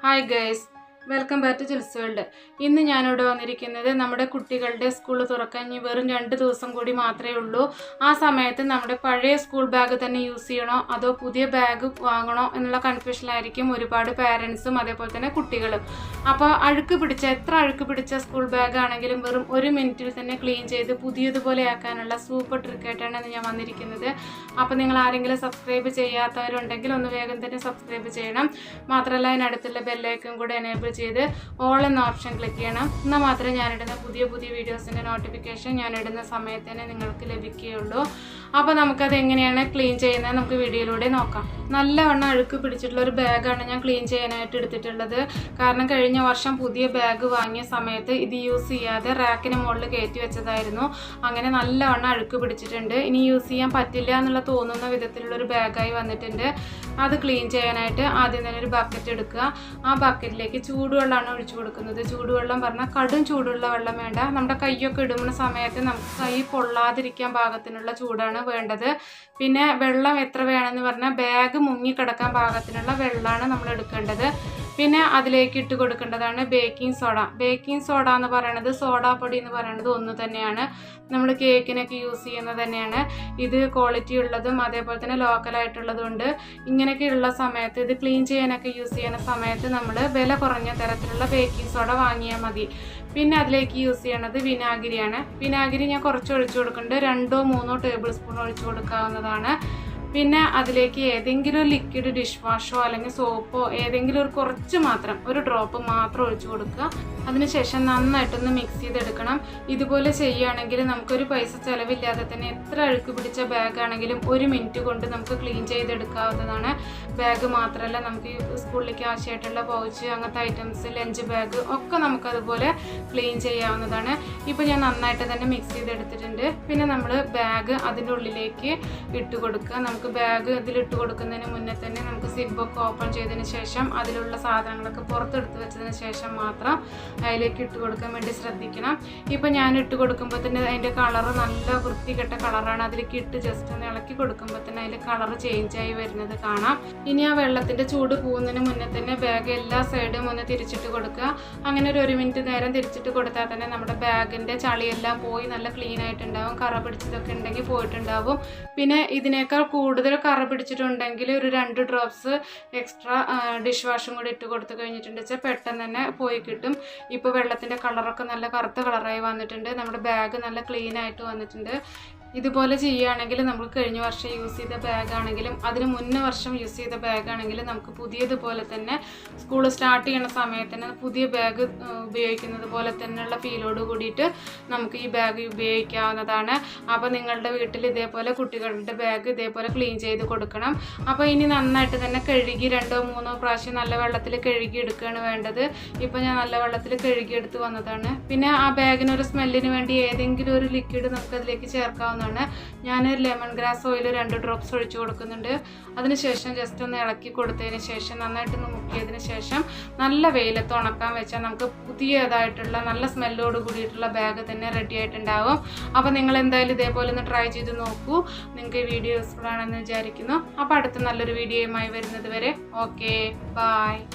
Hi guys, welcome back to Chills World. ഇന്ന് ഞാൻ ഇവിടെ വന്നിരിക്കുന്നത് നമ്മുടെ കുട്ടികളുടെ സ്കൂൾ തുറക്കാൻ വെറും 2 ദിവസം കൂടി മാത്രമേ ഉള്ളൂ. ആ സമയത്ത് നമ്മുടെ പഴയ സ്കൂൾ ബാഗ് തന്നെ യൂസ് ചെയ്യണോ അതോ പുതിയ ബാഗ് വാങ്ങണോ എന്നുള്ള കൺഫ്യൂഷനിലായിരിക്കും ഒരുപാട് പാരന്റ്സും അതേപോലെ തന്നെ കുട്ടികളും. അപ്പോൾ എത്ര അഴുക്ക് പിടിച്ച സ്കൂൾ ബാഗ് ആണെങ്കിലും വെറും 1 മിനിറ്റിൽ തന്നെ ക്ലീൻ ചെയ്ത് പുതിയതുപോലെ ആക്കാനുള്ള സൂപ്പർ ട്രിക്കായിട്ടാണ് ഞാൻ വന്നിരിക്കുന്നത്. അപ്പോൾ നിങ്ങൾ ആരെങ്കിലും സബ്സ്ക്രൈബ് ചെയ്യാത്തവരുണ്ടെങ്കിൽ ഒന്ന് വേഗം തന്നെ സബ്സ്ക്രൈബ് ചെയ്യണം. മാത്രമല്ല അതിനടുത്തുള്ള ബെല്ലൈക്കൺ കൂടെ എനേബിൾ ചെയ്ത് ഓൾ എന്ന ഓപ്ഷൻ ക്ലിക്ക് ചെയ്യണം. എന്നാൽ മാത്രമേ ഞാനിടുന്ന പുതിയ വീഡിയോസിൻ്റെ നോട്ടിഫിക്കേഷൻ ഞാനിടുന്ന സമയത്ത് തന്നെ നിങ്ങൾക്ക് ലഭിക്കുകയുള്ളൂ. അപ്പോൾ നമുക്കത് എങ്ങനെയാണ് ക്ലീൻ ചെയ്യുന്നത് നമുക്ക് വീഡിയോയിലൂടെ നോക്കാം. നല്ലവണ്ണം അഴുക്ക് പിടിച്ചിട്ടുള്ള ഒരു ബാഗാണ് ഞാൻ ക്ലീൻ ചെയ്യാനായിട്ട് എടുത്തിട്ടുള്ളത്. കാരണം കഴിഞ്ഞ വർഷം പുതിയ ബാഗ് വാങ്ങിയ സമയത്ത് ഇത് യൂസ് ചെയ്യാതെ റാക്കിന് മുകളിൽ കയറ്റി വെച്ചതായിരുന്നു. അങ്ങനെ നല്ലവണ്ണം അഴുക്ക് പിടിച്ചിട്ടുണ്ട്. ഇനി യൂസ് ചെയ്യാൻ പറ്റില്ല എന്നുള്ള തോന്നുന്ന വിധത്തിലുള്ളൊരു ബാഗായി വന്നിട്ടുണ്ട്. അത് ക്ലീൻ ചെയ്യാനായിട്ട് ആദ്യം തന്നെ ഒരു ബക്കറ്റ് എടുക്കുക. ആ ബക്കറ്റിലേക്ക് ചൂടുവെള്ളമാണ് ഒഴിച്ചു കൊടുക്കുന്നത്. ചൂടുവെള്ളം പറഞ്ഞാൽ കടും ചൂടുള്ള വെള്ളം വേണ്ട. നമ്മുടെ കൈയൊക്കെ ഇടുന്ന സമയത്ത് നമുക്ക് കൈ പൊള്ളാതിരിക്കാൻ പാകത്തിനുള്ള ചൂടാണ് വേണ്ടത്. പിന്നെ വെള്ളം എത്ര വേണമെന്ന് പറഞ്ഞാൽ ബാഗ് മുങ്ങിക്കിടക്കാൻ പാകത്തിനുള്ള വെള്ളമാണ് നമ്മൾ എടുക്കേണ്ടത്. പിന്നെ അതിലേക്ക് ഇട്ട് കൊടുക്കേണ്ടതാണ് ബേക്കിംഗ് സോഡ. ബേക്കിംഗ് സോഡ എന്ന് പറയുന്നത് സോഡാപ്പൊടി എന്ന് പറയുന്നത് ഒന്ന് തന്നെയാണ്. നമ്മൾ കേക്കിനൊക്കെ യൂസ് ചെയ്യുന്നത് തന്നെയാണ്. ഇത് ക്വാളിറ്റി ഉള്ളതും അതേപോലെ തന്നെ ലോക്കലായിട്ടുള്ളതും ഉണ്ട്. ഇങ്ങനെയൊക്കെയുള്ള സമയത്ത് ഇത് ക്ലീൻ ചെയ്യാനൊക്കെ യൂസ് ചെയ്യുന്ന സമയത്ത് നമ്മൾ വില കുറഞ്ഞ തരത്തിലുള്ള ബേക്കിംഗ് സോഡ വാങ്ങിയാൽ മതി. പിന്നെ അതിലേക്ക് യൂസ് ചെയ്യണത് വിനാഗിരിയാണ്. വിനാഗിരി ഞാൻ കുറച്ച് ഒഴിച്ചു കൊടുക്കുന്നുണ്ട്. 2-3 ടേബിൾ സ്പൂൺ ഒഴിച്ചു കൊടുക്കാവുന്നതാണ്. പിന്നെ അതിലേക്ക് ഏതെങ്കിലും ഒരു ലിക്വിഡ് ഡിഷ് വാഷോ അല്ലെങ്കിൽ സോപ്പോ ഏതെങ്കിലും ഒരു കുറച്ച് മാത്രം ഒരു ഡ്രോപ്പ് മാത്രം ഒഴിച്ചു കൊടുക്കുക. അതിനുശേഷം നന്നായിട്ടൊന്ന് മിക്സ് ചെയ്തെടുക്കണം. ഇതുപോലെ ചെയ്യുകയാണെങ്കിൽ നമുക്കൊരു പൈസ ചിലവില്ലാതെ തന്നെ എത്ര അഴുക്ക് പിടിച്ച ബാഗാണെങ്കിലും 1 മിനിറ്റ് കൊണ്ട് നമുക്ക് ക്ലീൻ ചെയ്തെടുക്കാവുന്നതാണ്. ബാഗ് മാത്രമല്ല നമുക്ക് സ്കൂളിലേക്ക് ആവശ്യമായിട്ടുള്ള പൗച്ച് അങ്ങനത്തെ ഐറ്റംസ് ലഞ്ച് ബാഗ് ഒക്കെ നമുക്കതുപോലെ ക്ലീൻ ചെയ്യാവുന്നതാണ്. ഇപ്പോൾ ഞാൻ നന്നായിട്ട് തന്നെ മിക്സ് ചെയ്തെടുത്തിട്ടുണ്ട്. പിന്നെ നമ്മൾ ബാഗ് അതിൻ്റെ ഉള്ളിലേക്ക് ഇട്ട് കൊടുക്കുക. നമുക്ക് ബാഗ് ഇതിലിട്ട് കൊടുക്കുന്നതിന് മുന്നേ തന്നെ നമുക്ക് സിബൊക്കെ ഓപ്പൺ ചെയ്തതിന് ശേഷം അതിലുള്ള സാധനങ്ങളൊക്കെ പുറത്തെടുത്ത് വെച്ചതിന് ശേഷം മാത്രം അതിലേക്ക് ഇട്ട് കൊടുക്കാൻ വേണ്ടി ശ്രദ്ധിക്കണം. ഇപ്പം ഞാൻ ഇട്ട് കൊടുക്കുമ്പോൾ തന്നെ അതിൻ്റെ കളറ് നല്ല വൃത്തികെട്ട കളറാണ്. അതിലേക്ക് ഇട്ട് ജസ്റ്റ് ഒന്ന് ഇളക്കി കൊടുക്കുമ്പോൾ തന്നെ അതിൻ്റെ കളറ് ചേഞ്ചായി വരുന്നത് കാണാം. ഇനി ആ വെള്ളത്തിൻ്റെ ചൂട് പോകുന്നതിന് മുന്നേ തന്നെ ബാഗ് എല്ലാ സൈഡും ഒന്ന് തിരിച്ചിട്ട് കൊടുക്കുക. അങ്ങനെ ഒരു 1 മിനിറ്റ് നേരം തിരിച്ചിട്ട് കൊടുത്താൽ തന്നെ നമ്മുടെ ബാഗിൻ്റെ ചളിയെല്ലാം പോയി നല്ല ക്ലീൻ ആയിട്ടുണ്ടാവും. കറ പിടിച്ചതൊക്കെ ഉണ്ടെങ്കിൽ പോയിട്ടുണ്ടാവും. പിന്നെ ഇതിനേക്കാൾ കൂടുതൽ കറ പിടിച്ചിട്ടുണ്ടെങ്കിൽ ഒരു 2 ഡ്രോപ്സ് എക്സ്ട്രാ ഡിഷ് വാഷും കൂടി ഇട്ട് കൊടുത്തു കഴിഞ്ഞിട്ടുണ്ട് വെച്ചാൽ പെട്ടെന്ന് തന്നെ പോയി കിട്ടും. ഇപ്പോൾ വെള്ളത്തിൻ്റെ കളറൊക്കെ നല്ല കറുത്ത കളറായി വന്നിട്ടുണ്ട്. നമ്മുടെ ബാഗ് നല്ല ക്ലീൻ ആയിട്ട് വന്നിട്ടുണ്ട്. ഇതുപോലെ ചെയ്യുകയാണെങ്കിൽ നമുക്ക് കഴിഞ്ഞ വർഷം യൂസ് ചെയ്ത ബാഗാണെങ്കിലും അതിന് മുന്നേ വർഷം യൂസ് ചെയ്ത ബാഗാണെങ്കിലും നമുക്ക് പുതിയതുപോലെ തന്നെ സ്കൂൾ സ്റ്റാർട്ട് ചെയ്യുന്ന സമയത്ത് തന്നെ പുതിയ ബാഗ് ഉപയോഗിക്കുന്നത് പോലെ തന്നെയുള്ള ഫീലോട് കൂടിയിട്ട് നമുക്ക് ഈ ബാഗ് ഉപയോഗിക്കാവുന്നതാണ്. അപ്പോൾ നിങ്ങളുടെ വീട്ടിൽ ഇതേപോലെ കുട്ടികളുടെ ബാഗ് ഇതേപോലെ ക്ലീൻ ചെയ്ത് കൊടുക്കണം. അപ്പോൾ ഇനി നന്നായിട്ട് തന്നെ കഴുകി 2-3 പ്രാവശ്യം നല്ല വെള്ളത്തിൽ കഴുകി എടുക്കുകയാണ് വേണ്ടത്. ഇപ്പോൾ ഞാൻ നല്ല വെള്ളത്തിൽ കഴുകിയെടുത്ത് വന്നതാണ്. പിന്നെ ആ ബാഗിനൊരു സ്മെല്ലിന് വേണ്ടി ഏതെങ്കിലും ഒരു ലിക്വിഡ് നമുക്കതിലേക്ക് ചേർക്കാവുന്നതാണ്. ഞാൻ ലെമൺ ഗ്രാസ് ഓയിൽ 2 ഡ്രോപ്സ് ഒഴിച്ചു കൊടുക്കുന്നുണ്ട്. അതിനുശേഷം ജസ്റ്റ് ഒന്ന് ഇളക്കി കൊടുത്തതിന് ശേഷം നന്നായിട്ടൊന്ന് മുക്കിയതിന് ശേഷം നല്ല വെയിലത്ത് ഉണക്കാൻ വെച്ചാൽ നമുക്ക് പുതിയതായിട്ടുള്ള നല്ല സ്മെല്ലോട് കൂടിയിട്ടുള്ള ബാഗ് തന്നെ റെഡി ആയിട്ടുണ്ടാവും. അപ്പോൾ നിങ്ങൾ എന്തായാലും ഇതേപോലെ ഒന്ന് ട്രൈ ചെയ്ത് നോക്കൂ. നിങ്ങൾക്ക് ഈ വീഡിയോ യൂസ്ഫുൾ ആണെന്ന് വിചാരിക്കുന്നു. അപ്പോൾ അടുത്ത നല്ലൊരു വീഡിയോയുമായി വരുന്നത് വരെ ഓക്കെ ബൈ.